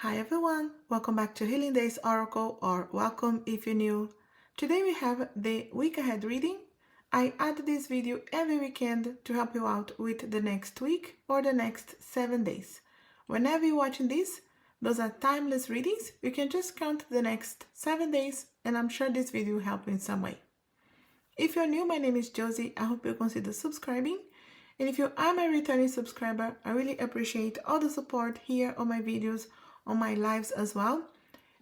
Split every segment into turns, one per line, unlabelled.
Hi everyone, welcome back to Healing Days Oracle, or welcome if you're new. Today we have the week ahead reading. I add this video every weekend to help you out with the next week or the next 7 days. Whenever you're watching this, those are timeless readings. You can just count the next 7 days and I'm sure this video will help you in some way. If you're new, my name is Josie. I hope you consider subscribing. And if you are my returning subscriber, I really appreciate all the support here on my videos, on my lives as well.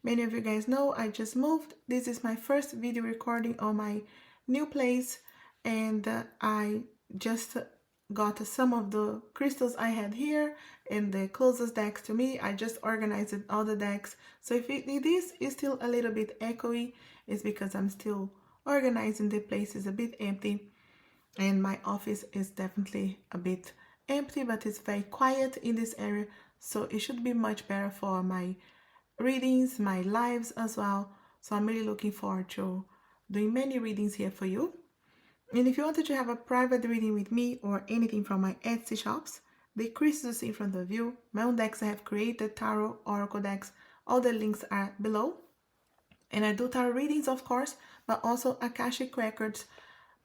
Many of you guys know I just moved. This is my first video recording on my new place, and I just got some of the crystals I had here and the closest decks to me. I just organized all the decks. So if this is still a little bit echoey, it's because I'm still organizing. The place is a bit empty and my office is definitely a bit empty, but it's very quiet in this area. So it should be much better for my readings, my lives as well. So I'm really looking forward to doing many readings here for you. And if you wanted to have a private reading with me or anything from my Etsy shops, the crystals you see in front of you, my own decks I have created, tarot, oracle decks, all the links are below. And I do tarot readings, of course, but also Akashic Records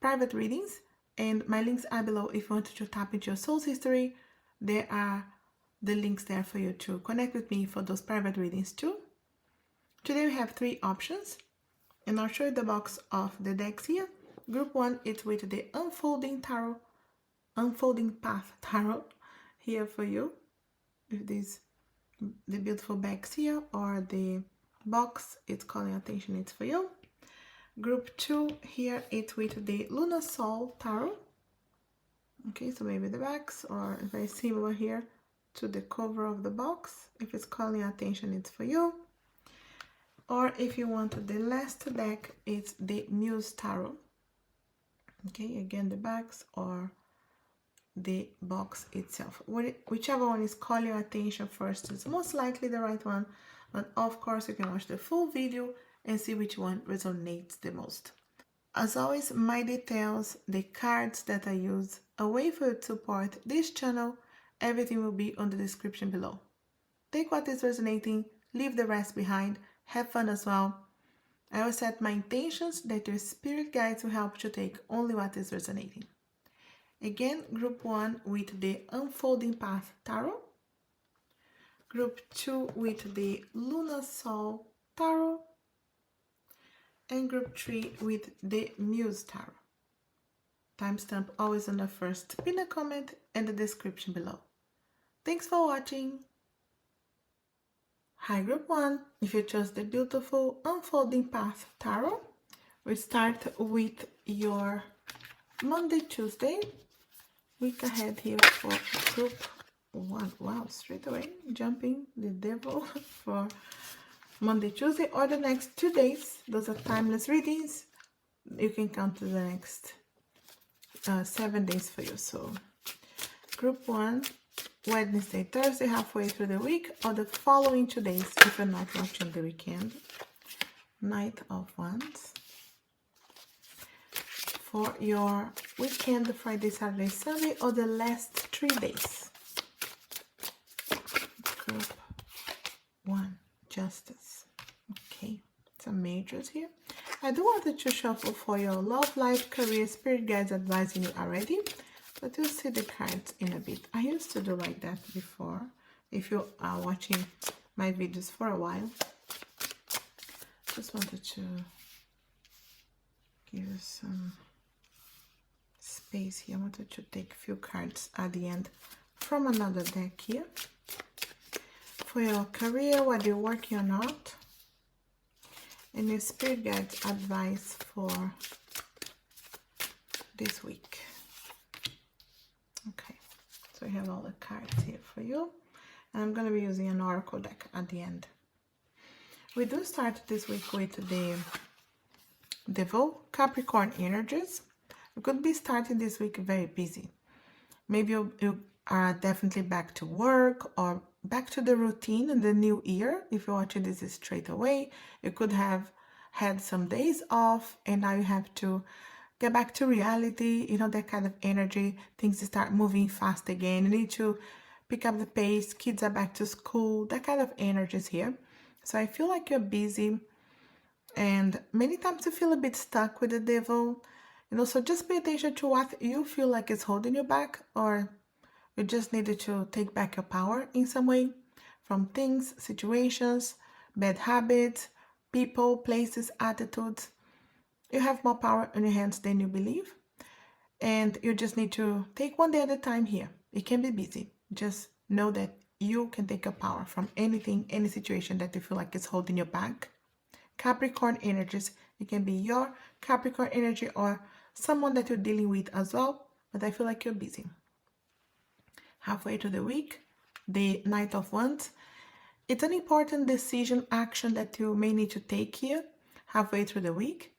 private readings. And my links are below if you wanted to tap into your soul's history. There are the links there for you to connect with me for those private readings too. Today we have 3 options, and I'll show you the box of the decks here. Group 1 is with the Unfolding Path Tarot here for you. With these, the beautiful bags here, or the box, it's calling attention, it's for you. Group 2 here, it's with the Lunar Soul Tarot. Okay, so maybe the backs, or very similar here to the cover of the box. If it's calling attention, it's for you. Or if you want the last deck, it's the Muse Tarot. Okay, again the backs or the box itself. Whichever one is calling your attention first is most likely the right one. But of course, you can watch the full video and see which one resonates the most. As always, my details, the cards that I use, a way for you to support this channel, everything will be on the description below. Take what is resonating, leave the rest behind, have fun as well. I will set my intentions that your spirit guides will help you take only what is resonating. Again, group 1 with the Unfolding Path Tarot. Group 2 with the Lunar Soul Tarot. And group 3 with the Muse Tarot. Timestamp always on the first pinned comment and the description below. Thanks for watching. Hi group 1, if you chose the beautiful Unfolding Path Tarot, we start with your Monday, Tuesday, week ahead here for group 1. Wow, straight away jumping the devil for Monday, Tuesday, or the next 2 days. Those are timeless readings. You can count to the next 7 days for you. So group 1, Wednesday, Thursday, halfway through the week, or the following 2 days if you're not watching the weekend. Knight of Wands. For your weekend, Friday, Saturday, Sunday, or the last 3 days. Group 1, Justice. Okay, some majors here. I do want to shuffle for your love, life, career, spirit guides advising you already, but you'll see the cards in a bit. I used to do like that before, if you are watching my videos for a while. Just wanted to give you some space here. I wanted to take a few cards at the end from another deck here. For your career, whether you're working or not, and your spirit guides advice for this week. Okay, so I have all the cards here for you, and I'm going to be using an oracle deck at the end. We do start this week with the Devil Capricorn energies. You could be starting this week very busy. Maybe you are definitely back to work or back to the routine in the new year. If you're watching this straight away, you could have had some days off and now you have to get back to reality, you know, that kind of energy. Things start moving fast again. You need to pick up the pace, kids are back to school, that kind of energies here. So I feel like you're busy, and many times you feel a bit stuck with the devil. So just pay attention to what you feel like is holding you back, or you just needed to take back your power in some way from things, situations, bad habits, people, places, attitudes. You have more power in your hands than you believe. And you just need to take one day at a time here. It can be busy. Just know that you can take your power from anything, any situation that you feel like is holding you back. Capricorn energies. It can be your Capricorn energy or someone that you're dealing with as well. But I feel like you're busy. Halfway through the week, the Knight of Wands. It's an important decision, action that you may need to take here halfway through the week.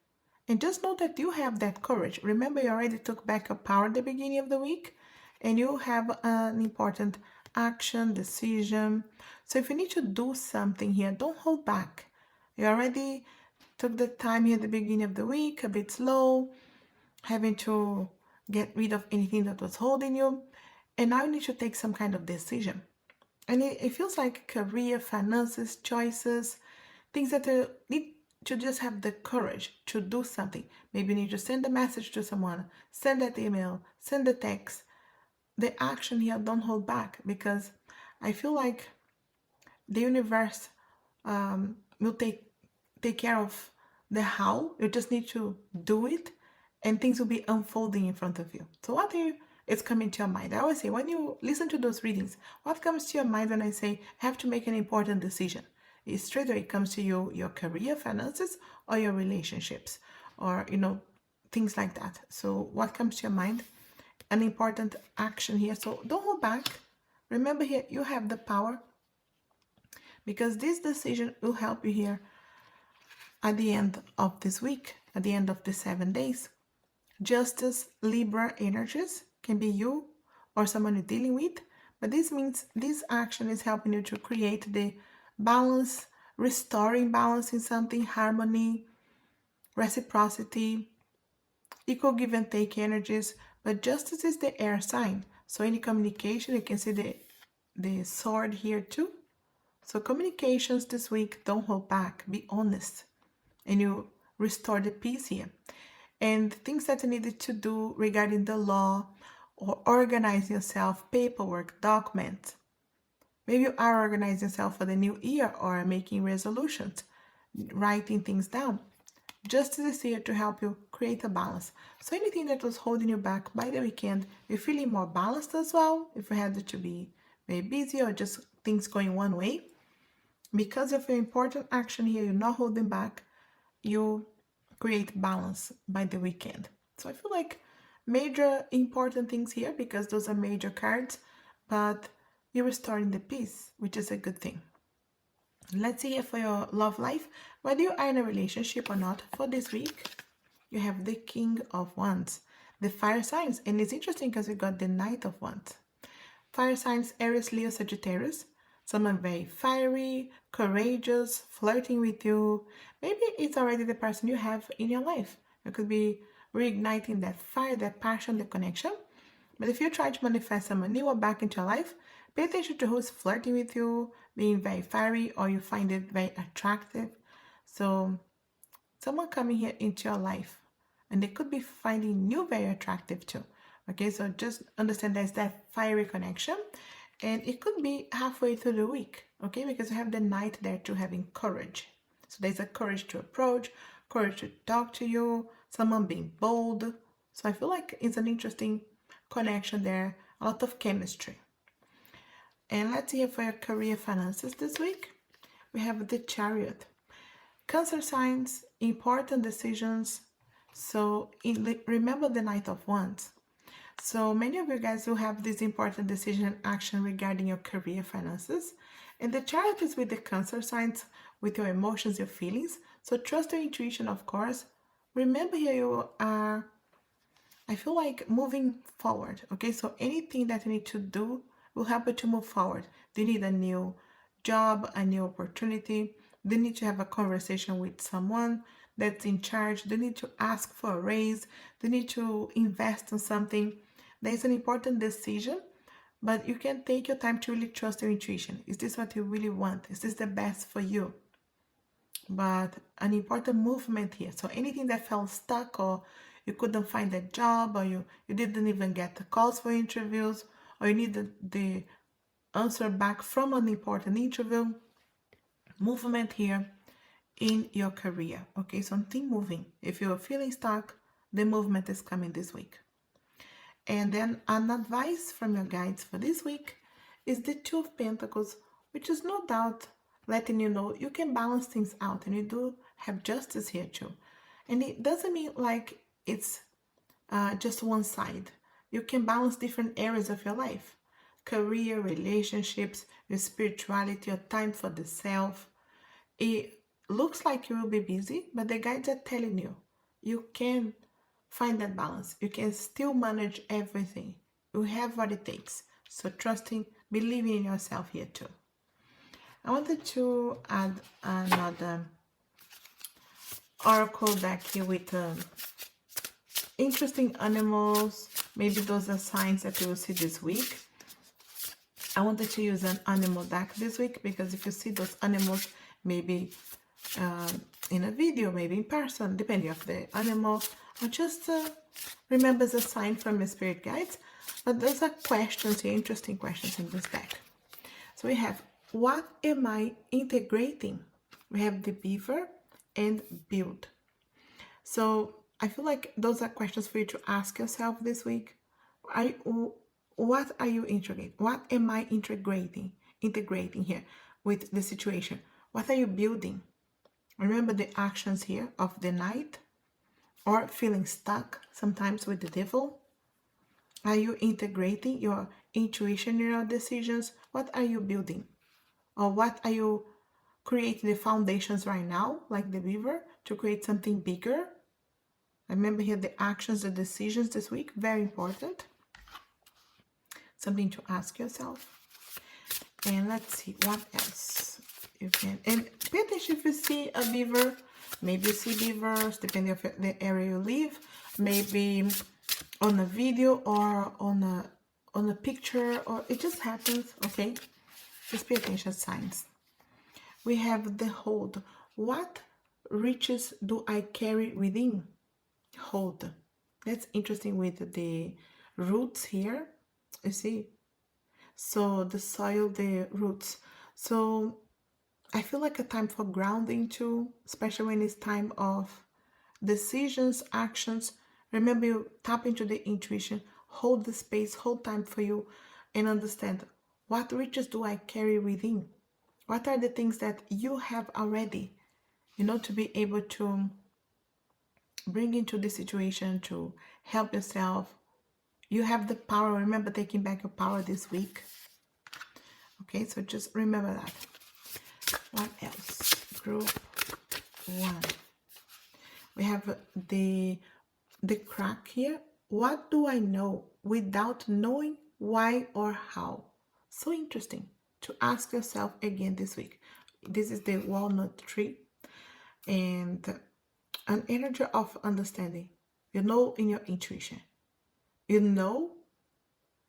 And just know that you have that courage. Remember, you already took back your power at the beginning of the week, and you have an important action, decision. So if you need to do something here, don't hold back. You already took the time here at the beginning of the week, a bit slow, having to get rid of anything that was holding you. And now you need to take some kind of decision. And it feels like career, finances, choices, things that you need to just have the courage to do something. Maybe you need to send a message to someone, send that email, send a text. The action here, don't hold back, because I feel like the universe will take care of the how. You just need to do it, and things will be unfolding in front of you. So what is coming to your mind? I always say, when you listen to those readings, what comes to your mind when I say have to make an important decision? It straight away comes to you, your career, finances, or your relationships, or things like that. So what comes to your mind? An important action here. So don't hold back. Remember here, you have the power, because this decision will help you here at the end of this week, at the end of the 7 days. Justice, Libra energies can be you or someone you're dealing with, but this means this action is helping you to create the balance, restoring balance in something, harmony, reciprocity, equal give and take energies. But justice is the air sign, so any communication, you can see the sword here too. So communications this week, don't hold back, be honest, and you restore the peace here. And things that you needed to do regarding the law, or organize yourself, paperwork, documents. Maybe you are organizing yourself for the new year, or making resolutions, writing things down. Justice is here to help you create a balance. So anything that was holding you back by the weekend, you're feeling more balanced as well. If you had to be very busy, or just things going one way, because of your important action here, you're not holding back, you create balance by the weekend. So I feel like major important things here, because those are major cards, but you're restoring the peace, which is a good thing. Let's see here for your love life, whether you are in a relationship or not. For this week, you have the King of Wands, the fire signs, and it's interesting because we got the Knight of Wands. Fire signs: Aries, Leo, Sagittarius. Someone very fiery, courageous, flirting with you. Maybe it's already the person you have in your life. You could be reigniting that fire, that passion, the connection. But if you try to manifest someone new or back into your life, pay attention to who's flirting with you, being very fiery, or you find it very attractive. So someone coming here into your life, and they could be finding you very attractive too. Okay, so just understand there's that fiery connection, and it could be halfway through the week, okay, because you have the Knight there too, having courage. So there's a courage to approach, courage to talk to you, someone being bold. So I feel like it's an interesting connection there, a lot of chemistry. And let's see for your career, finances this week. We have the Chariot. Cancer signs, important decisions. So remember the Knight of Wands. So many of you guys will have this important decision and action regarding your career, finances. And the Chariot is with the Cancer signs, with your emotions, your feelings. So trust your intuition, of course. Remember here you are, I feel like, moving forward. Okay, so anything that you need to do will help you to move forward. Do you need a new job, a new opportunity? Do you need to have a conversation with someone that's in charge? Do you need to ask for a raise? Do you need to invest in something? There's an important decision but you can take your time to really trust your intuition. Is this what you really want? Is this the best for you? But an important movement here. So anything that felt stuck, or you couldn't find a job, or you didn't even get the calls for interviews, or you need the answer back from an important interview, movement here in your career. Okay, something moving. If you're feeling stuck, the movement is coming this week. And then an advice from your guides for this week is the Two of Pentacles, which is no doubt letting you know you can balance things out, and you do have justice here too. And it doesn't mean like it's just one side. You can balance different areas of your life: career, relationships, your spirituality, your time for the self. It looks like you will be busy, but the guides are telling you you can find that balance. You can still manage everything. You have what it takes. So trusting, believing in yourself here too. I wanted to add another oracle deck here with interesting animals. Maybe those are signs that you will see this week. I wanted to use an animal deck this week because if you see those animals, maybe in a video, maybe in person, depending on the animal, or just remember the sign from your spirit guides. But those are questions here, interesting questions in this deck. So we have, what am I integrating? We have the beaver and build. So I feel like those are questions for you to ask yourself this week. What are you integrating? What am I integrating here with the situation? What are you building? Remember the actions here of the Knight, or feeling stuck sometimes with the Devil. Are you integrating your intuition in your decisions? What are you building? Or what are you creating the foundations right now, like the beaver, to create something bigger? Remember here the actions, the decisions this week, very important. Something to ask yourself. And let's see what else you can. And pay attention if you see a beaver. Maybe you see beavers, depending on the area you live. Maybe on a video or on a picture, or it just happens, okay? Just pay attention, signs. We have the hold. What riches do I carry within? Hold. That's interesting with the roots here. You see? So the soil, the roots. So I feel like a time for grounding too, especially when it's time of decisions, actions. Remember, you tap into the intuition, hold the space, hold time for you, and understand, what riches do I carry within? What are the things that you have already, to be able to bring into the situation to help yourself? You have the power. Remember, taking back your power this week. Okay, so just remember that. What else? Group 1. We have the crack here. What do I know without knowing why or how? So interesting to ask yourself again this week. This is the walnut tree, and an energy of understanding. You know in your intuition. You know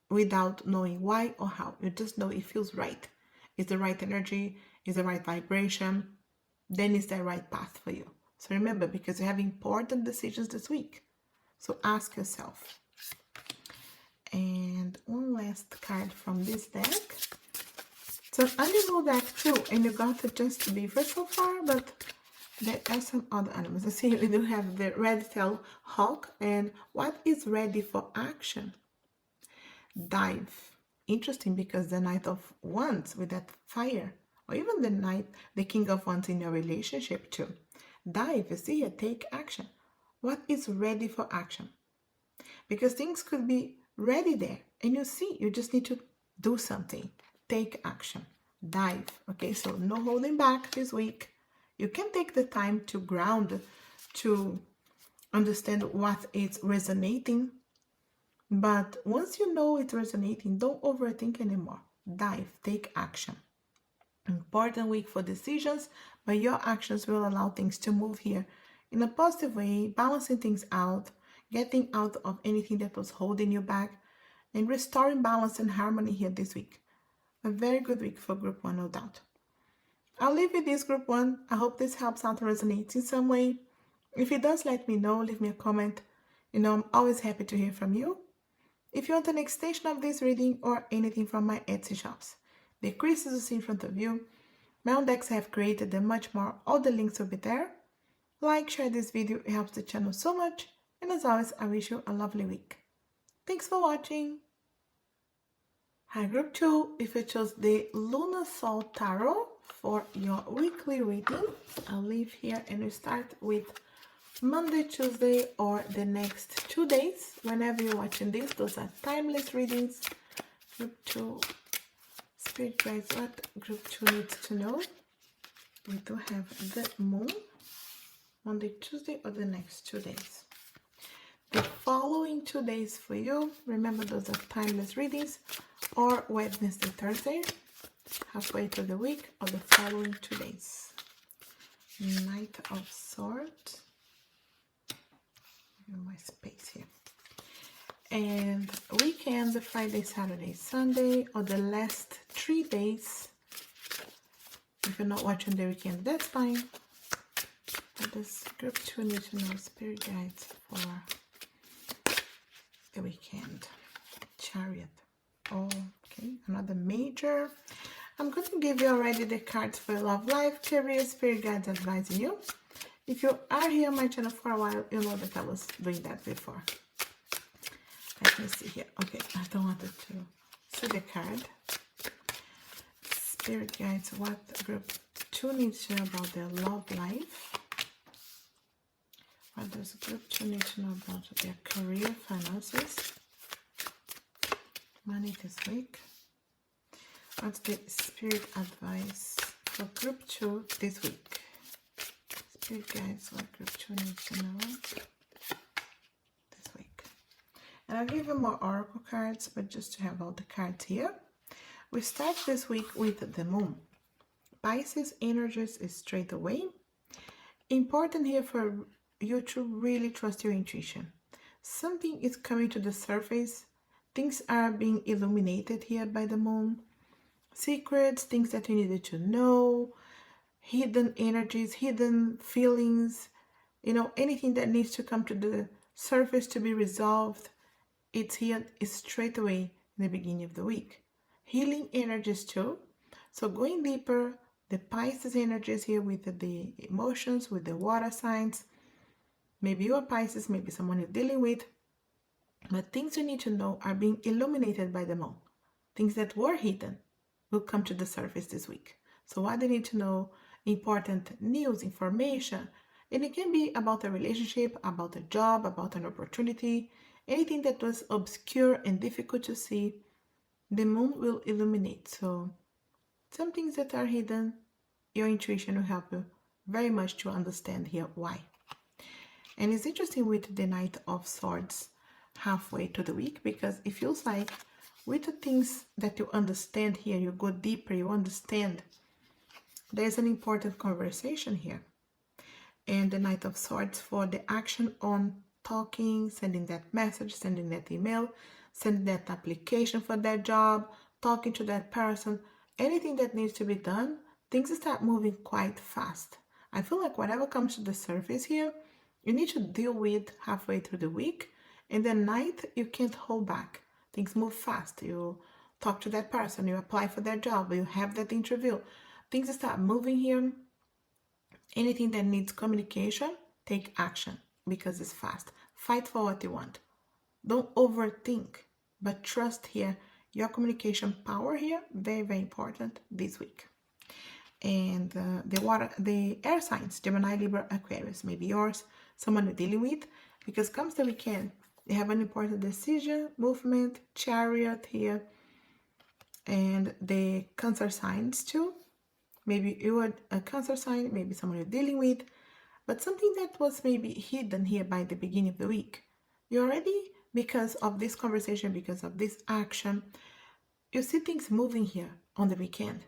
without knowing why or how. You just know it feels right. It's the right energy, it's the right vibration, then it's the right path for you. So remember, because you have important decisions this week. So ask yourself. And one last card from this deck. It's an animal deck too, and you got just beaver so far, but there are some other animals. I see we do have the red-tailed hawk, and what is ready for action? Dive. Interesting, because the Knight of Wands with that fire, or even the King of Wands in your relationship too. Dive, you see here, take action. What is ready for action? Because things could be ready there, and you just need to do something. Take action. Dive. Okay, so no holding back this week. You can take the time to ground, to understand what is resonating. But once you know it's resonating, don't overthink anymore. Dive, take action. Important week for decisions, but your actions will allow things to move here in a positive way, balancing things out, getting out of anything that was holding you back, and restoring balance and harmony here this week. A very good week for group 1, no doubt. I'll leave with this group 1. I hope this helps out, resonates in some way. If it does, let me know, leave me a comment. You know, I'm always happy to hear from you. If you want an extension of this reading or anything from my Etsy shops, the crystals you see in front of you, my own decks I have created and much more, all the links will be there. Like, share this video, it helps the channel so much. And as always, I wish you a lovely week. Thanks for watching. Hi group 2, if you chose the Lunar Soul Tarot for your weekly reading, I'll leave here and we start with Monday, Tuesday, or the next 2 days. Whenever you're watching this, those are timeless readings. Group 2, Spirit Guides, what group 2 needs to know. We do have the Moon, Monday, Tuesday, or the next 2 days. The following 2 days for you, remember those are timeless readings, or Wednesday, Thursday, halfway through the week, or the following 2 days. Knight of Swords. My space here. And weekend, Friday, Saturday, Sunday, or the last 3 days. If you're not watching the weekend, that's fine. But this group 2 need to know spirit guides for the weekend. Chariot. Okay, another major. I'm going to give you already the cards for love, life, career, spirit guides advising you. If you are here on my channel for a while, you know that I was doing that before. Let me see here. Okay, I don't want it to see the card. Spirit guides, what group 2 needs to know about their love life. What does group 2 need to know about their career, finances, money this week? What's the spirit advice for group 2 this week? Spirit guides, what group 2 needs to know this week. And I'll give you more oracle cards, but just to have all the cards here. We start this week with the Moon. Pisces energies is straight away. Important here for you to really trust your intuition. Something is coming to the surface. Things are being illuminated here by the Moon. Secrets, things that you needed to know, hidden energies, hidden feelings, you know, anything that needs to come to the surface to be resolved, it's here, it's straight away in the beginning of the week. Healing energies too. So going deeper, the Pisces energies here with the emotions, with the water signs. Maybe you are Pisces, maybe someone you're dealing with. But things you need to know are being illuminated by the Moon. Things that were hidden will come to the surface this week. So what they need to know, important news, information, and it can be about a relationship, about a job, about an opportunity, anything that was obscure and difficult to see, the Moon will illuminate. So some things that are hidden, your intuition will help you very much to understand here why. And it's interesting with the Knight of Swords halfway to the week, because it feels like with the things that you understand here, you go deeper, you understand. There's an important conversation here. And the Knight of Swords for the action on talking, sending that message, sending that email, sending that application for that job, talking to that person, anything that needs to be done, things start moving quite fast. I feel like whatever comes to the surface here, you need to deal with halfway through the week. And the night, you can't hold back. Things move fast. You talk to that person, you apply for that job, you have that interview. Things start moving here. Anything that needs communication, take action because it's fast. Fight for what you want. Don't overthink, but trust here. Your communication power here, very, very important this week. And the air signs, Gemini, Libra, Aquarius, maybe yours, someone you're dealing with, because comes the weekend, you have an important decision, movement, Chariot here, and the Cancer signs too. Maybe you are a Cancer sign, maybe someone you're dealing with, but something that was maybe hidden here by the beginning of the week. You already, because of this conversation, because of this action, you see things moving here on the weekend.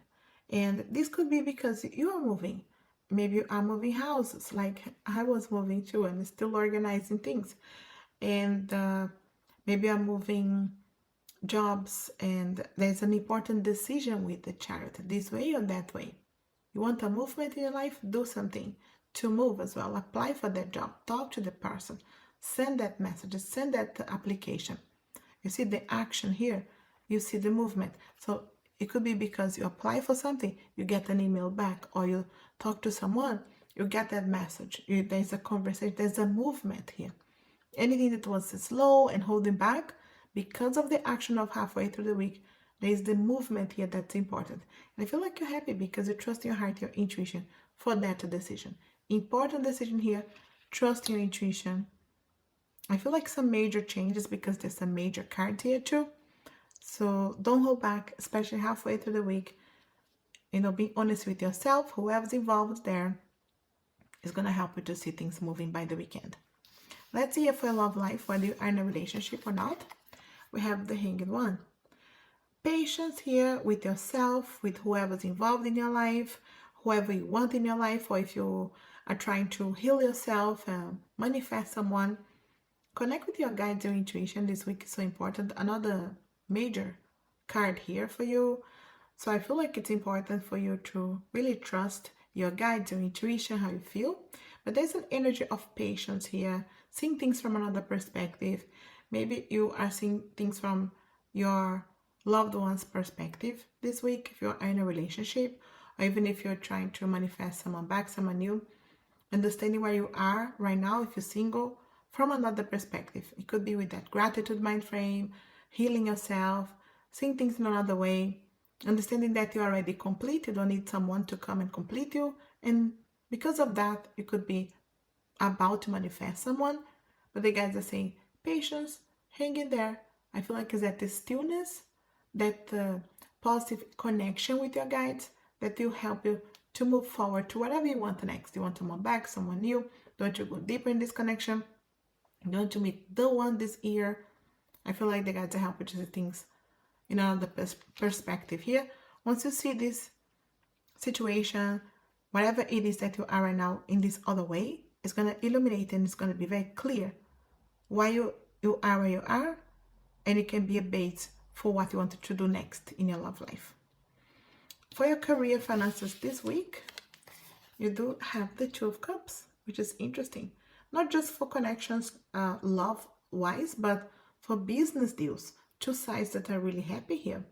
And this could be because you are moving. Maybe you are moving houses, like I was moving too, and still organizing things. And maybe I'm moving jobs, and there's an important decision with the Chariot, this way or that way. You want a movement in your life? Do something to move as well. Apply for that job. Talk to the person. Send that message. Send that application. You see the action here. You see the movement. So it could be because you apply for something, you get an email back, or you talk to someone, you get that message. There's a conversation. There's a movement here. Anything that was slow and holding back, because of the action of halfway through the week, there is the movement here that's important. And I feel like you're happy because you trust your heart, your intuition for that decision. Important decision here. Trust your intuition. I feel like some major changes because there's a major card here too. So don't hold back, especially halfway through the week. Be honest with yourself. Whoever's involved there is going to help you to see things moving by the weekend. Let's see if your love life, whether you are in a relationship or not. We have the Hanged One. Patience here with yourself, with whoever's involved in your life, whoever you want in your life, or if you are trying to heal yourself and manifest someone. Connect with your guides, your intuition. This week is so important. Another major card here for you. So I feel like it's important for you to really trust your guides, your intuition, how you feel. But there's an energy of patience here, seeing things from another perspective. Maybe you are seeing things from your loved one's perspective this week, if you're in a relationship, or even if you're trying to manifest someone back, someone new. Understanding where you are right now, if you're single, from another perspective. It could be with that gratitude mind frame, healing yourself, seeing things in another way, understanding that you're already complete. You don't need someone to come and complete you. And because of that, you could be about to manifest someone. But the guides are saying, patience, hang in there. I feel like it's at the stillness, that positive connection with your guides that will help you to move forward to whatever you want next. You want someone back, someone new. Don't you go deeper in this connection? Don't you meet the one this year? I feel like the guides are helping you to see things in another perspective here. Once you see this situation, whatever it is that you are right now in this other way, it's going to illuminate and it's going to be very clear why you are where you are, and it can be a base for what you want to do next in your love life. For your career finances this week, you do have the Two of Cups, which is interesting. Not just for connections love-wise, but for business deals. Two sides that are really happy here.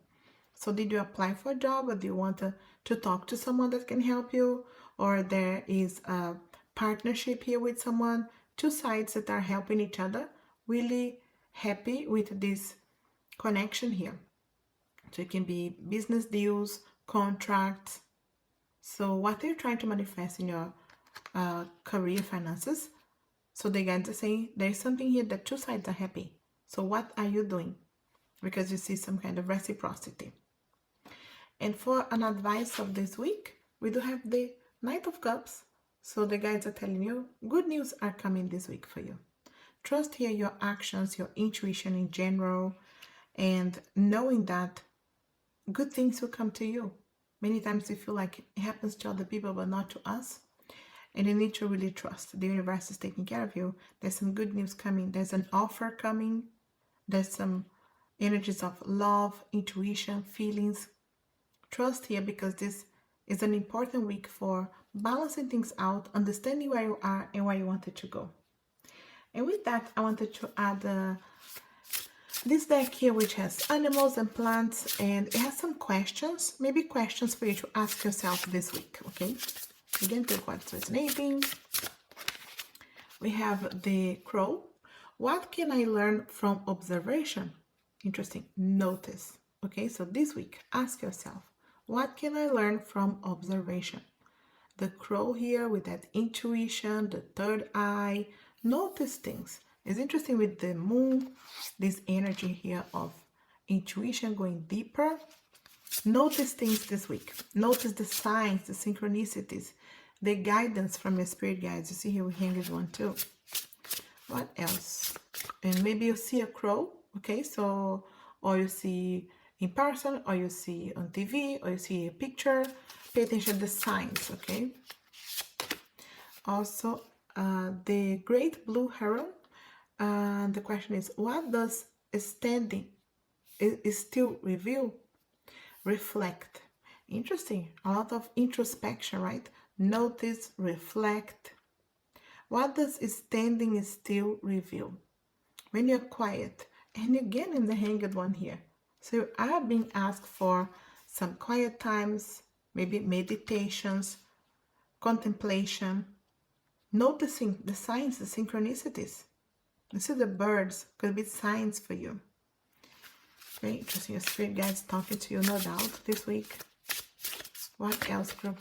So did you apply for a job, or do you want to talk to someone that can help you? Or there is a partnership here with someone. Two sides that are helping each other. Really happy with this connection here. So it can be business deals, contracts. So what are you trying to manifest in your career finances? So the guides are saying there's something here that two sides are happy. So what are you doing? Because you see some kind of reciprocity. And for an advice of this week, we do have the Knight of Cups. So the guides are telling you good news are coming this week for you. Trust here your actions, your intuition in general, and knowing that good things will come to you. Many times we feel like it happens to other people, but not to us. And you need to really trust. The universe is taking care of you. There's some good news coming. There's an offer coming. There's some energies of love, intuition, feelings. Trust here, because this is an important week for balancing things out, understanding where you are and where you wanted to go. And with that, I wanted to add this deck here, which has animals and plants, and it has some questions, maybe questions for you to ask yourself this week, okay? Again, take what's resonating. We have the Crow. What can I learn from observation? Interesting. Notice. Okay, so this week, ask yourself, what can I learn from observation? The Crow here with that intuition, the third eye, notice things. It's interesting with the Moon, this energy here of intuition going deeper. Notice things this week. Notice the signs, the synchronicities, the guidance from your spirit guides. You see here we hanged one too. What else? And maybe you see a crow, okay? So, or you see in person, or you see on TV, or you see a picture. Pay attention to the signs, okay? Also, the Great Blue Heron. The question is, what does standing is still reveal, reflect. Interesting. A lot of introspection, right? Notice, reflect. What does standing still reveal? When you're quiet, and again in the Hanged One here. So you are being asked for some quiet times, maybe meditations, contemplation, noticing the signs, the synchronicities. You see the birds could be signs for you. Very interesting. Your spirit guides talking to you, no doubt, this week. What else, group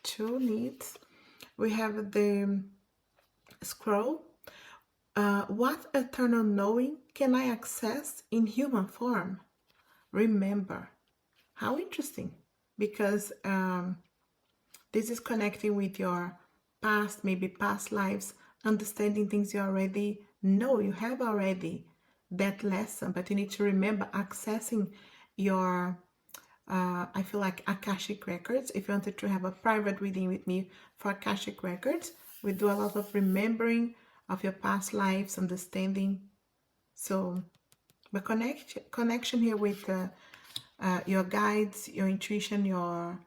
2 needs? We have the scroll. What eternal knowing can I access in human form? Remember. How interesting. Because this is connecting with your past, maybe past lives, understanding things you already know. You have already that lesson, but you need to remember accessing your I feel like Akashic Records. If you wanted to have a private reading with me for Akashic Records, we do a lot of remembering of your past lives, understanding. So the connection here with your guides, your intuition, your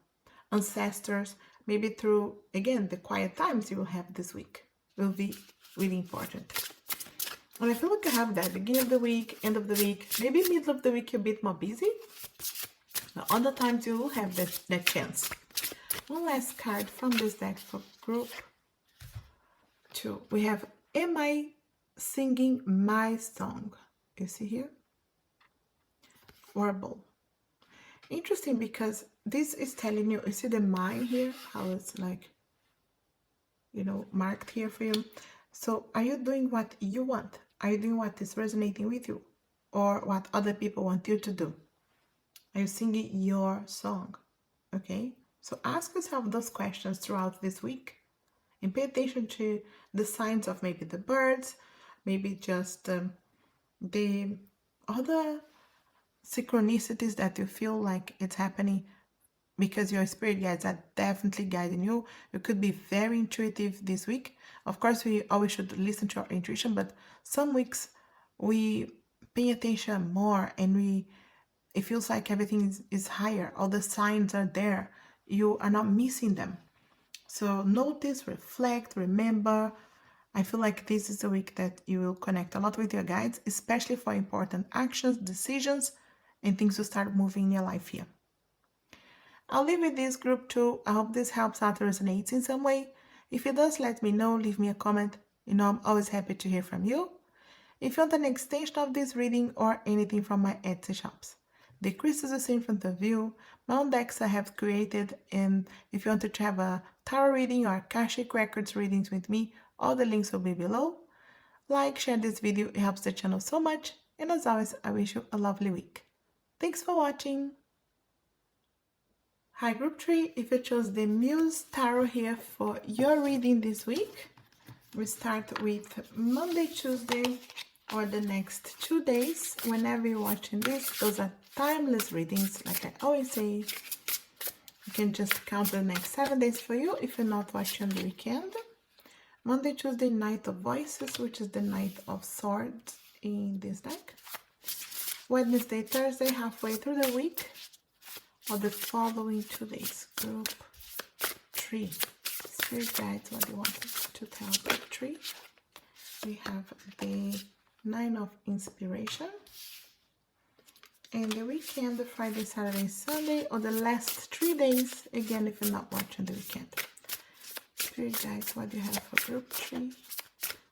ancestors, maybe through, again, the quiet times you will have this week will be really important. And I feel like I have that beginning of the week, end of the week, maybe middle of the week you're a bit more busy. But other times you will have that chance. One last card from this deck for group 2. We have, am I singing my song? You see here? Warble. Interesting, because this is telling you see the my here, how it's like, you know, marked here for you. So are you doing what you want? Are you doing what is resonating with you, or what other people want you to do? Are you singing your song? Okay, so ask yourself those questions throughout this week, and pay attention to the signs of maybe the birds, maybe just the other synchronicities that you feel like it's happening, because your spirit guides are definitely guiding you. You could be very intuitive this week. Of course, we always should listen to our intuition, but some weeks we pay attention more, and it feels like everything is higher. All the signs are there. You are not missing them. So notice, reflect, remember. I feel like this is a week that you will connect a lot with your guides, especially for important actions, decisions, and things to start moving in your life here. I'll leave with this group 2. I hope this helps out, resonates in some way. If it does, let me know, leave me a comment. You know, I'm always happy to hear from you. If you want an extension of this reading or anything from my Etsy shops, the crystals you see in front of you, my own decks I have created, and if you wanted to have a tarot reading or Akashic Records readings with me, all the links will be below. Like, share this video, it helps the channel so much, and as always, I wish you a lovely week. Thanks for watching. Hi group 3, if you chose the Muse Tarot here for your reading this week, we start with Monday, Tuesday, or the next 2 days. Whenever you're watching this, those are timeless readings, like I always say. You can just count the next 7 days for you if you're not watching on the weekend. Monday, Tuesday, Knight of Voices, which is the Knight of Swords in this deck. Wednesday, Thursday, halfway through the week, or the following 2 days. Group 3. Spirit guides, what do you want to tell group 3? We have the 9 of Inspiration. And the weekend, Friday, Saturday, Sunday, or the last 3 days, again, if you're not watching the weekend. Spirit guides, what do you have for group 3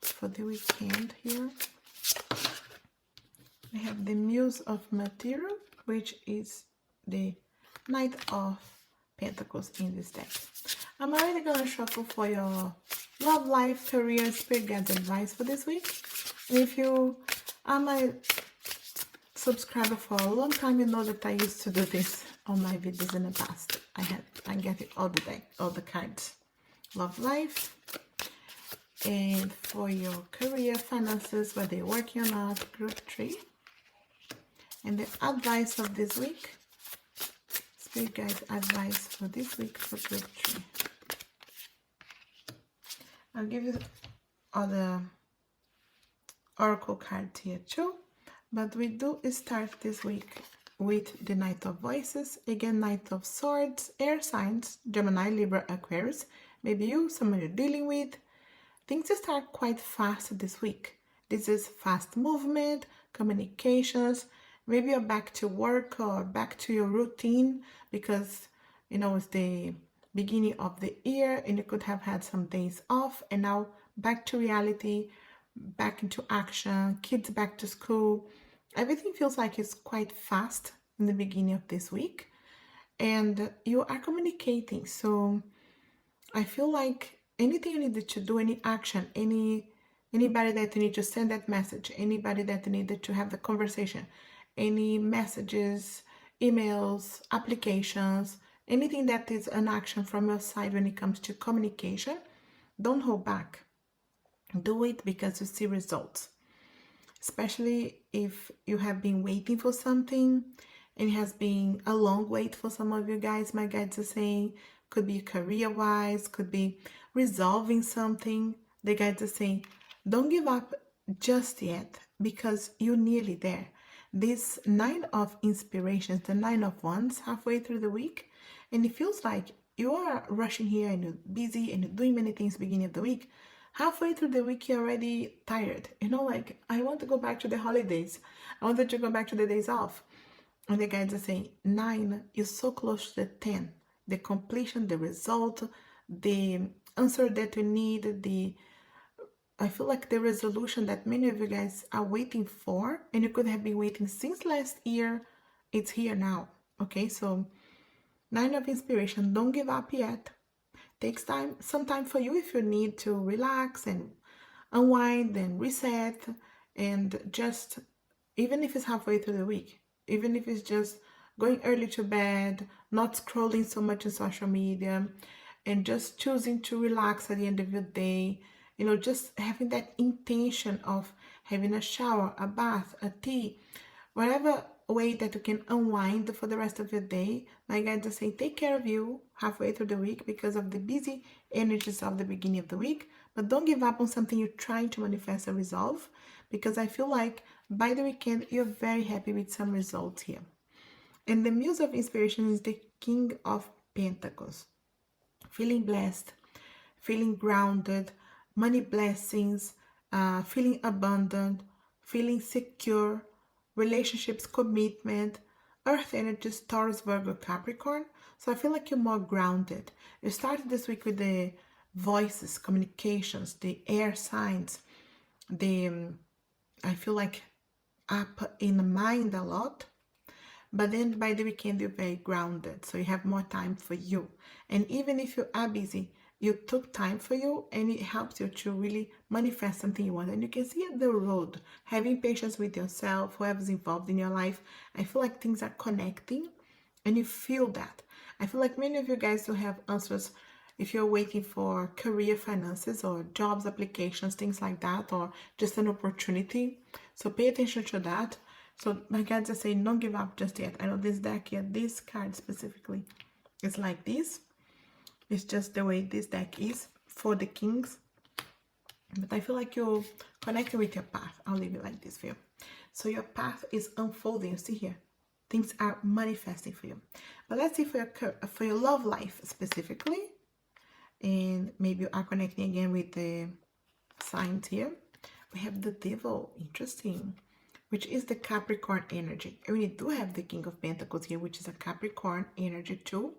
for the weekend here? We have the Muse of Material, which is the Knight of Pentacles in this deck. I'm already going to shuffle for your love life, career, spirit guides advice for this week. And if you are my subscriber for a long time, you know that I used to do this on my videos in the past. I get it all the day, all the cards. Love life, and for your career, finances, whether you're working or not, group 3. And the advice of this week, spirit guide advice for this week for group 3. I'll give you all the oracle cards here too. But we do start this week with the Knight of Voices, again Knight of Swords, air signs, Gemini, Libra, Aquarius. Maybe you, someone you're dealing with. Things start quite fast this week. This is fast movement, communications. Maybe you're back to work or back to your routine because, it's the beginning of the year and you could have had some days off, and now back to reality, back into action, kids back to school. Everything feels like it's quite fast in the beginning of this week, and you are communicating. So I feel like anything you needed to do, any action, anybody that you need to send that message, anybody that you needed to have the conversation, any messages, emails, applications, anything that is an action from your side when it comes to communication, don't hold back. Do it because you see results. Especially if you have been waiting for something and it has been a long wait for some of you guys. My guides are saying could be career-wise, could be resolving something. The guides are saying don't give up just yet because you're nearly there. This 9 of inspirations, the 9 of wands, halfway through the week, and it feels like you are rushing here and you're busy and you're doing many things beginning of the week. Halfway through the week, you're already tired. Like, I want to go back to the holidays. I wanted to go back to the days off. And the guides are saying 9, you're so close to the 10. The completion, the result, the answer that you need, I feel like the resolution that many of you guys are waiting for, and you could have been waiting since last year, it's here now. Okay, so 9 of inspiration, don't give up yet. Takes time, some time for you if you need to relax and unwind and reset, and just, even if it's halfway through the week, even if it's just going early to bed, not scrolling so much on social media, and just choosing to relax at the end of your day, just having that intention of having a shower, a bath, a tea, whatever way that you can unwind for the rest of your day. My guides are saying take care of you halfway through the week because of the busy energies of the beginning of the week, but don't give up on something you're trying to manifest or resolve, because I feel like by the weekend you're very happy with some results here. And the Muse of inspiration is the King of Pentacles. Feeling blessed, feeling grounded, money blessings, feeling abundant, feeling secure, relationships, commitment, earth energies, Taurus, Virgo, Capricorn. So I feel like you're more grounded. You started this week with the voices, communications, the air signs, I feel like up in the mind a lot. But then by the weekend, you're very grounded. So you have more time for you. And even if you are busy, you took time for you, and it helps you to really manifest something you want. And you can see at the road, having patience with yourself, whoever's involved in your life. I feel like things are connecting and you feel that. I feel like many of you guys will have answers if you're waiting for career, finances, or jobs, applications, things like that, or just an opportunity. So pay attention to that. So my guides are saying don't give up just yet. I know this deck here, this card specifically, is like this. It's just the way this deck is for the kings. But I feel like you're connecting with your path. I'll leave it like this for you. So your path is unfolding. You see here, things are manifesting for you. But let's see for your love life specifically. And maybe you are connecting again with the signs here. We have the Devil, interesting, which is the Capricorn energy. And we do have the King of Pentacles here, which is a Capricorn energy too.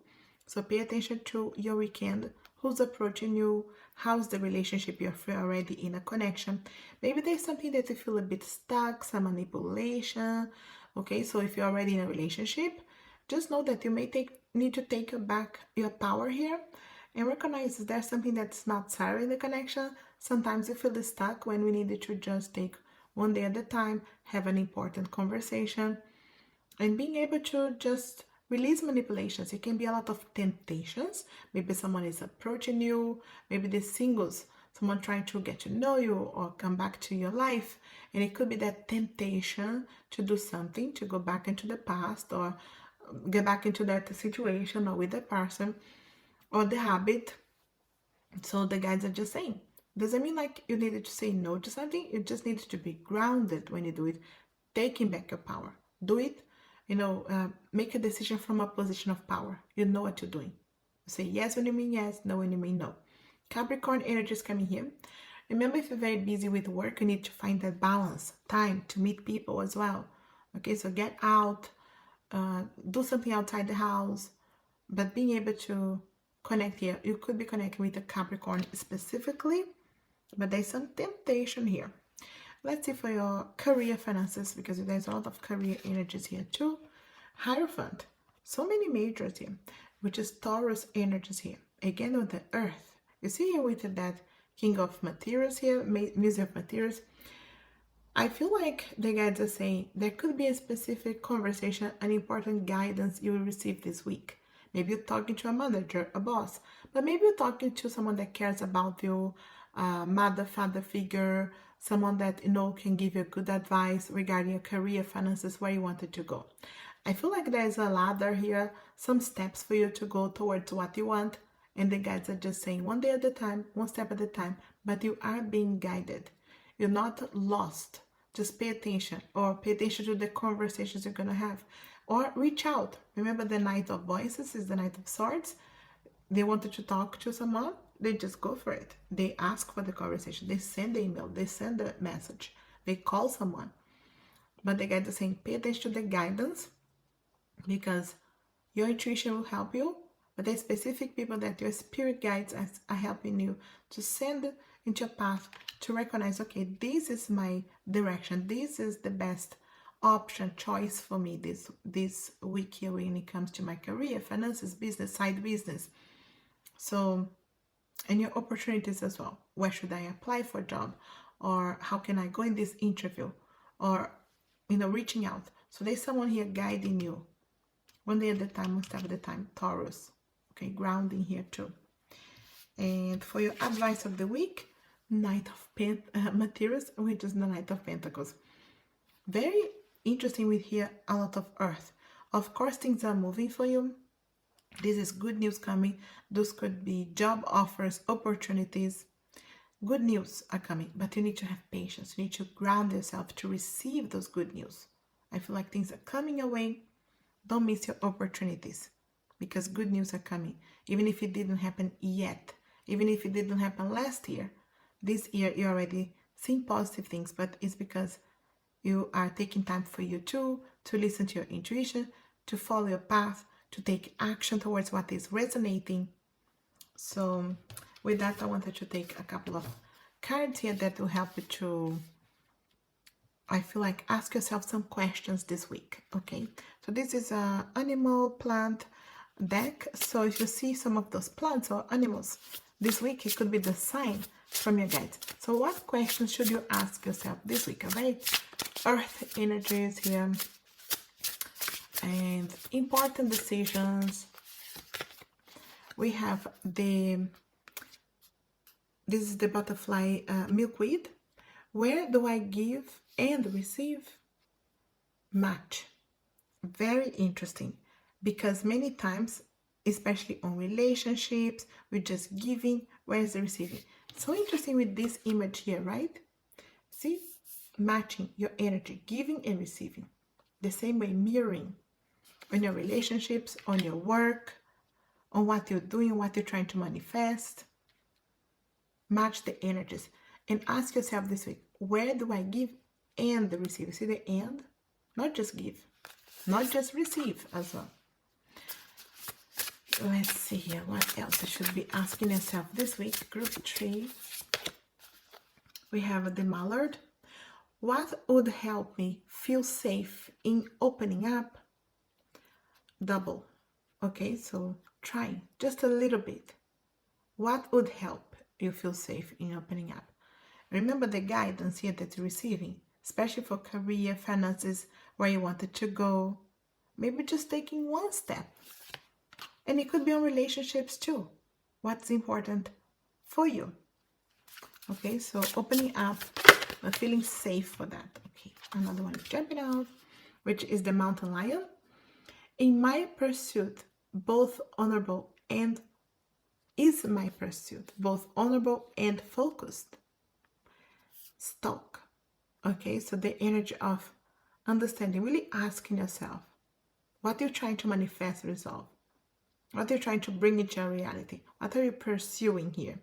So pay attention to your weekend. Who's approaching you? How's the relationship? You're already in a connection. Maybe there's something that you feel a bit stuck, some manipulation. Okay, so if you're already in a relationship, just know that you may need to take back your power here and recognize there's something that's not serving the connection. Sometimes you feel stuck when we needed to just take one day at a time, have an important conversation, and being able to just release manipulations. It can be a lot of temptations. Maybe someone is approaching you, maybe the singles, someone trying to get to know you or come back to your life. And it could be that temptation to do something, to go back into the past or get back into that situation or with the person or the habit. So the guides are just saying, doesn't mean like you needed to say no to something. You just needed to be grounded when you do it. taking back your power. Do it, make a decision from a position of power. You know what you're doing. You say yes when you mean yes, no when you mean no. Capricorn energy is coming here. Remember, if you're very busy with work, you need to find that balance, time to meet people as well. Okay, so get out, do something outside the house, but being able to connect here. You could be connecting with a Capricorn specifically, but there's some temptation here. Let's see for your career finances, because there's a lot of career energies here too. Hierophant, so many majors here, which is Taurus energies here. Again with the earth. You see here with that King of Materials here, Muse of Materials. I feel like the guides are saying there could be a specific conversation, an important guidance you will receive this week. Maybe you're talking to a manager, a boss, but maybe you're talking to someone that cares about you, mother, father figure, someone that can give you good advice regarding your career, finances, where you wanted to go. I feel like there's a ladder here, some steps for you to go towards what you want, and the guides are just saying one day at a time, one step at a time, but you are being guided. You're not lost. Just pay attention, or pay attention to the conversations you're going to have, or reach out. Remember, the Knight of Voices is the Knight of Swords. They wanted to talk to someone, they just go for it. They ask for the conversation. They send the email. They send the message. They call someone. But the guides are saying, pay attention to the guidance, because your intuition will help you. But there's specific people that your spirit guides are helping you to send into your path to recognize, okay, this is my direction. This is the best option, choice for me this week here when it comes to my career, finances, business, side business. So, and your opportunities as well. Where should I apply for a job? Or how can I go in this interview? Or, reaching out. So there's someone here guiding you. One day at a time, one step at a time. Taurus. Okay, grounding here too. And for your advice of the week, Knight of Materials, which is the Knight of Pentacles. Very interesting with here, a lot of earth. Of course, things are moving for you. This is good news coming. Those could be job offers, opportunities. Good news are coming, but you need to have patience. You need to ground yourself to receive those good news. I feel like things are coming your way. Don't miss your opportunities, because good news are coming. Even if it didn't happen yet, even if it didn't happen last year, this year you're already seeing positive things, but it's because you are taking time for you to listen to your intuition, to follow your path, to take action towards what is resonating. So with that, I wanted to take a couple of cards here that will help you to, I feel like, ask yourself some questions this week. Okay, so this is a animal plant deck. So if you see some of those plants or animals this week, it could be the sign from your guides. So what questions should you ask yourself this week? Okay, earth energies here, and important decisions. We have this is the butterfly milkweed. Where do I give and receive? Match. Very interesting, because many times, especially on relationships, we're just giving. Where is the receiving? So interesting with this image here, right? See, matching your energy, giving and receiving. The same way, mirroring on your relationships, on your work, on what you're doing, what you're trying to manifest. Match the energies and ask yourself this week, where do I give and receive? See the and? Not just give, not just receive as well. Let's see here, what else you should be asking yourself this week. Group 3. We have the mallard. What would help me feel safe in opening up? Double. Okay, so try just a little bit. What would help you feel safe in opening up? Remember the guidance here that you're receiving, especially for career, finances, where you wanted to go. Maybe just taking one step. And it could be on relationships too. What's important for you? Okay, so opening up, but feeling safe for that. Okay, another one is jumping out, which is the mountain lion. In my pursuit, both honorable and is my pursuit, both honorable and focused. Stalk. Okay, so the energy of understanding, really asking yourself what you're trying to manifest, resolve, what you're trying to bring into your reality. What are you pursuing here?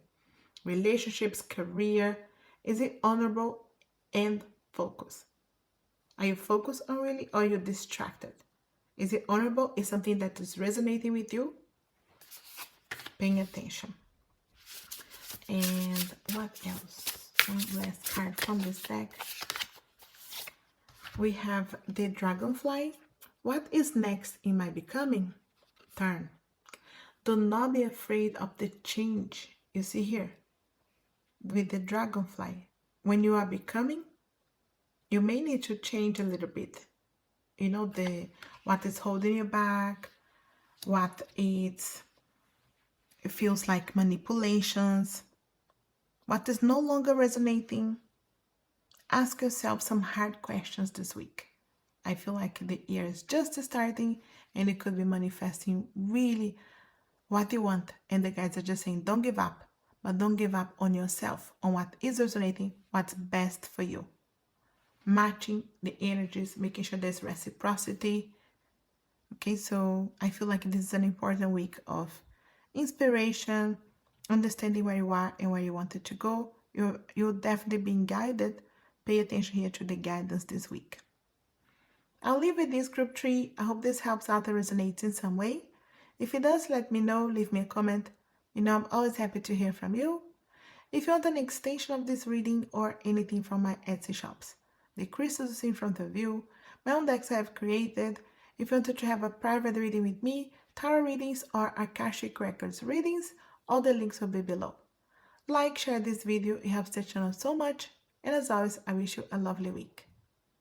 Relationships, career, is it honorable and focused? Are you focused on really, or are you distracted? Is it honorable? Is something that is resonating with you? Paying attention. And what else? One last card from this deck. We have the Dragonfly. What is next in my becoming? Turn. Do not be afraid of the change. You see here, with the Dragonfly, when you are becoming, you may need to change a little bit. You know, what is holding you back, what it feels like manipulations, what is no longer resonating. Ask yourself some hard questions this week. I feel like the year is just starting and it could be manifesting really what you want. And the guides are just saying, don't give up, but don't give up on yourself, on what is resonating, what's best for you. Matching the energies, making sure there's reciprocity. Okay, so I feel like this is an important week of inspiration, understanding where you are and where you wanted to go. You're definitely being guided. Pay attention here to the guidance this week. I'll leave with this group 3. I hope this helps out and resonates in some way. If it does, let me know. Leave me a comment. You know, I'm always happy to hear from you. If you want an extension of this reading or anything from my Etsy shops, the crystals you see in front of you, my own decks I have created. If you wanted to have a private reading with me, tarot readings or Akashic Records readings, all the links will be below. Like, share this video, it helps the channel so much. And as always, I wish you a lovely week.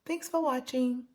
Thanks for watching.